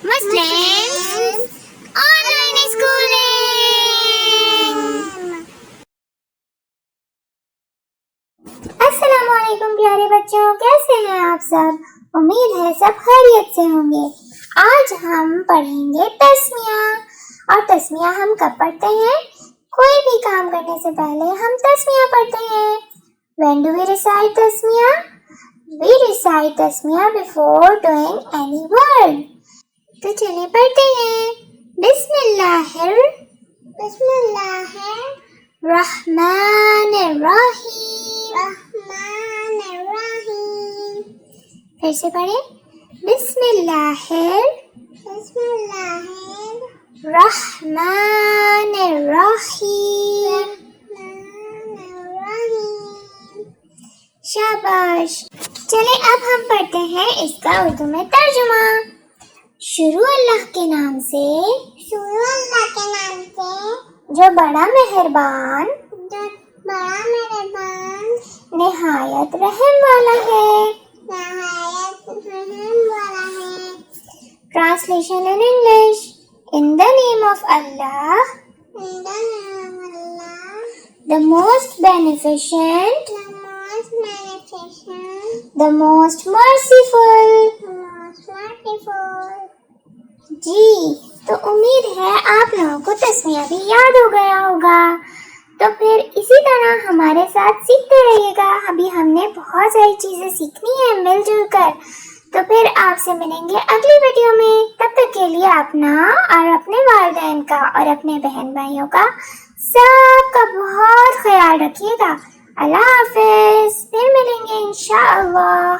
Muslims on line schooling. السلام علیکم پیارے بچوں، کیسے ہیں آپ سب؟ امید ہے سب خیریت سے ہوں گے۔ آج ہم پڑھیں گے تسمیہ، اور تسمیہ ہم کب پڑھتے ہیں؟ کوئی بھی کام کرنے سے پہلے ہم تسمیہ پڑھتے ہیں۔ When do we recite tasmiyah? We recite tasmiyah before doing any word. تو چلیں پڑھتے ہیں۔ بسم اللہ الرحمن الرحیم۔ پھر سے پڑھیں۔ بسم اللہ الرحمن الرحیم۔ شاباش۔ چلیں اب ہم پڑھتے ہیں اس کا اردو میں ترجمہ۔ شروع اللہ کے نام سے جو بڑا مہربان نہایت رحم والا ہے۔ Translation in English. In the name of Allah, the most beneficent, the most merciful. جی، تو امید ہے آپ لوگوں کو تسمیہ بھی یاد ہو گیا ہوگا، تو پھر اسی طرح ہمارے ساتھ سیکھتے رہیے گا۔ ابھی ہم نے بہت ساری چیزیں سیکھنی ہیں مل جل کر، تو پھر آپ سے ملیں گے اگلی ویڈیو میں۔ تب تک کے لیے اپنا اور اپنے والدین کا اور اپنے بہن بھائیوں کا سب کا بہت خیال رکھیے گا۔ اللہ حافظ، پھر ملیں گے انشاءاللہ۔